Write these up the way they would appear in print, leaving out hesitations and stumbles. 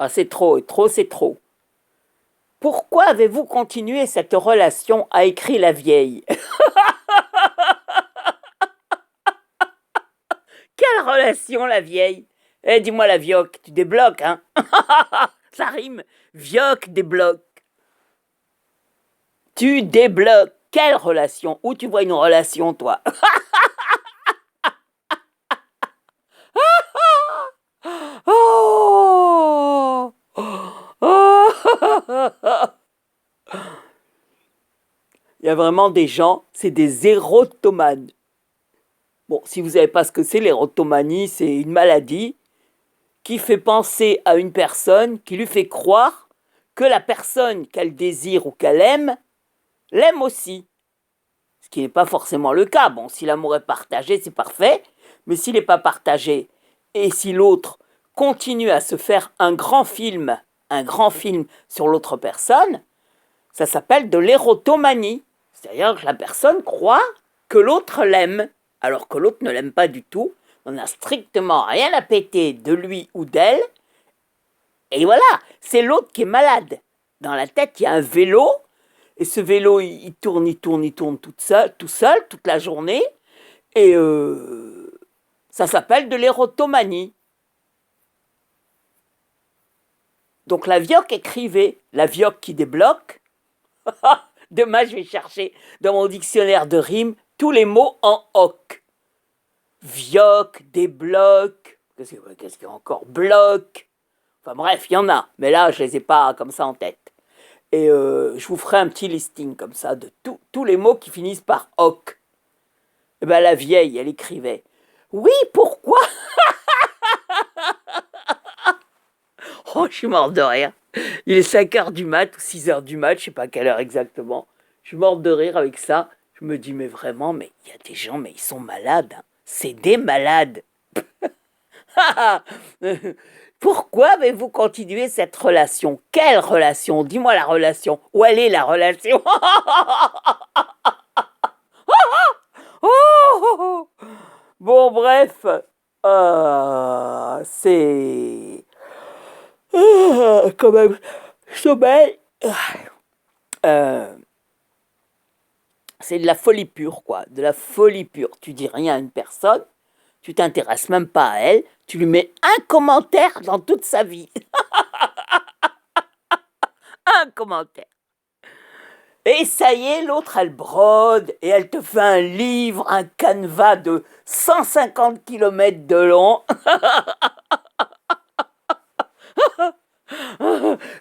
Ah, c'est trop, trop, c'est trop. Pourquoi avez-vous continué cette relation a écrit la vieille. Quelle relation, la vieille. Eh, dis-moi la vioque, tu débloques, hein. Ça rime. Vioque, débloque. Tu débloques. Quelle relation. Où tu vois une relation, toi. Oh, oh. Il y a vraiment des gens, c'est des érotomanes. Bon, si vous savez pas ce que c'est, l'érotomanie, c'est une maladie qui fait penser à une personne, qui lui fait croire que la personne qu'elle désire ou qu'elle aime, l'aime aussi. Ce qui n'est pas forcément le cas. Bon, si l'amour est partagé, c'est parfait, mais s'il n'est pas partagé, et si l'autre continue à se faire un grand film sur l'autre personne, ça s'appelle de l'érotomanie. C'est-à-dire que la personne croit que l'autre l'aime, alors que l'autre ne l'aime pas du tout, on n'a strictement rien à péter de lui ou d'elle, et voilà, c'est l'autre qui est malade. Dans la tête, il y a un vélo, et ce vélo, il tourne, tout seul, toute la journée, et ça s'appelle de l'érotomanie. Donc la Vioque écrivait, la Vioque qui débloque. Demain, je vais chercher dans mon dictionnaire de rimes tous les mots en oc. Vioque, débloque, qu'est-ce qu'il y a encore, bloc. Enfin bref, il y en a, mais là, je les ai pas comme ça en tête. Et je vous ferai un petit listing comme ça de tous les mots qui finissent par oc. Et ben la vieille, elle écrivait. Oui, pourquoi. Oh, je suis mort de rire. Il est 5 heures du mat ou 6 heures du mat, je sais pas à quelle heure exactement. Je suis mort de rire avec ça. Je me dis, mais vraiment, mais il y a des gens, mais ils sont malades. Hein. C'est des malades. Pourquoi avez-vous continué cette relation? Quelle relation? Dis-moi la relation. Où elle est la relation? Bon, bref. C'est... quand même, sommeil. Euh, c'est de la folie pure, quoi. De la folie pure. Tu dis rien à une personne, tu t'intéresses même pas à elle, tu lui mets un commentaire dans toute sa vie. Un commentaire. Et ça y est, l'autre, elle brode et elle te fait un livre, un canevas de 150 kilomètres de long.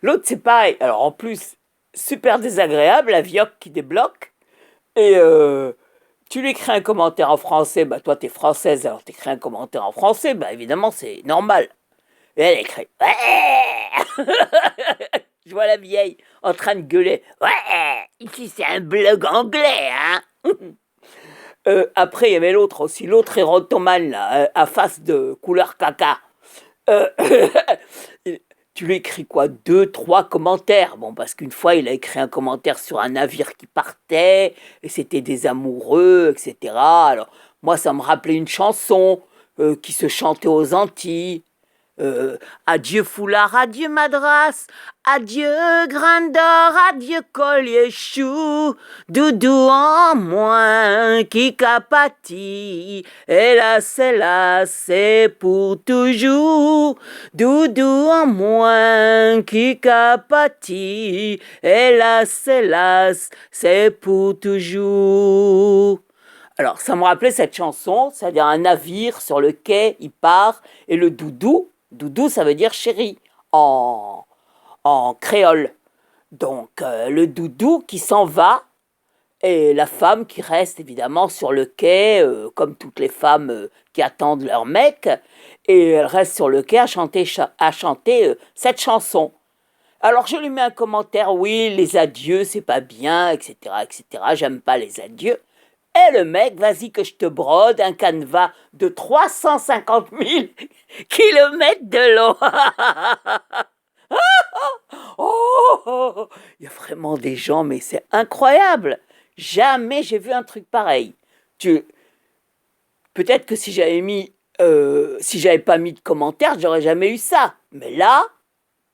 L'autre, c'est pareil. Alors, en plus, super désagréable, la vioque qui débloque. Et tu lui écris un commentaire en français, bah toi, t'es française, alors t'écris un commentaire en français, bah évidemment, c'est normal. Et elle écrit « Ouais !» Je vois la vieille en train de gueuler « Ouais, ici c'est un blog anglais, hein !» Après, il y avait l'autre aussi, l'autre érotomane, là, à face de couleur caca. Euh, tu lui écris quoi? Deux, trois commentaires. Bon, parce qu'une fois, il a écrit un commentaire sur un navire qui partait, et c'était des amoureux, etc. Alors, moi, ça me rappelait une chanson qui se chantait aux Antilles. Adieu foulard, adieu madras, adieu grain d'or, adieu collier chou, doudou en moins qui capati, hélas, c'est pour toujours, doudou en moins qui capati, hélas, c'est pour toujours. Alors, ça me rappelait cette chanson, c'est-à-dire un navire sur le quai, il part, et le doudou, doudou, ça veut dire chéri en créole. Donc, le doudou qui s'en va et la femme qui reste évidemment sur le quai, comme toutes les femmes qui attendent leur mec, et elle reste sur le quai à chanter cette chanson. Alors je lui mets un commentaire, oui, les adieux, c'est pas bien, etc., j'aime pas les adieux. Et le mec, vas-y que je te brode un canevas de 350 000 kilomètres de long. Oh, il y a vraiment des gens, mais c'est incroyable. Jamais j'ai vu un truc pareil. Tu... Peut-être que si j'avais pas mis de commentaires, j'aurais jamais eu ça. Mais là,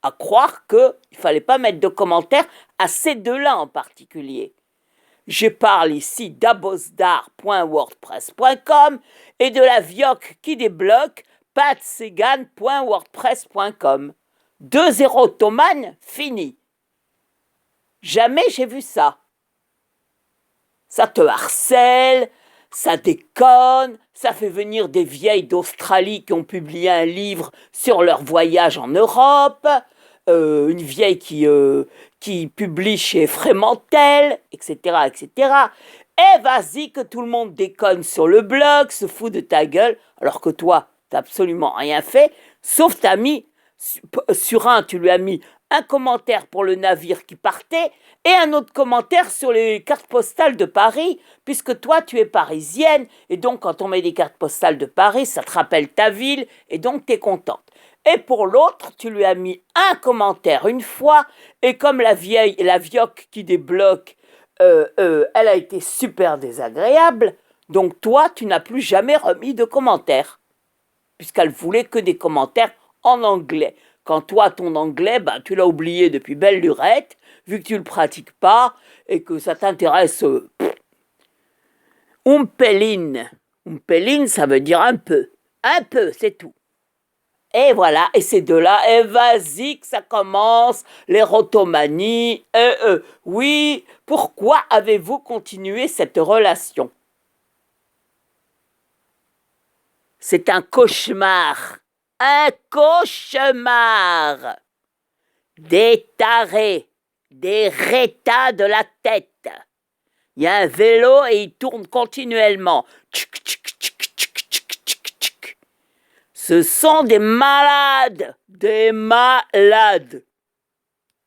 à croire qu'il ne fallait pas mettre de commentaires à ces deux-là en particulier. Je parle ici d'abosdar.wordpress.com et de la vioque qui débloque patsegan.wordpress.com. 2-0 Thomann, fini. Jamais j'ai vu ça. Ça te harcèle, ça déconne, ça fait venir des vieilles d'Australie qui ont publié un livre sur leur voyage en Europe, une vieille qui publie chez Frémantel, etc., etc. Et vas-y que tout le monde déconne sur le blog, se fout de ta gueule, alors que toi, t'as absolument rien fait, sauf t'as mis, sur un, tu lui as mis un commentaire pour le navire qui partait et un autre commentaire sur les cartes postales de Paris, puisque toi, tu es parisienne, et donc quand on met des cartes postales de Paris, ça te rappelle ta ville, et donc tu es contente. Et pour l'autre, tu lui as mis un commentaire une fois, et comme la vioque qui débloque, elle a été super désagréable, donc toi, tu n'as plus jamais remis de commentaires, puisqu'elle voulait que des commentaires en anglais. Quand toi, ton anglais, tu l'as oublié depuis belle lurette, vu que tu ne le pratiques pas et que ça t'intéresse. Umpelin. Umpelin, ça veut dire un peu. Un peu, c'est tout. Et voilà, et ces deux-là, et vas-y que ça commence, l'érotomanie. Oui, pourquoi avez-vous continué cette relation? C'est un cauchemar. Un cauchemar. Des tarés, des rétas de la tête. Il y a un vélo et il tourne continuellement. Ce sont des malades, des malades.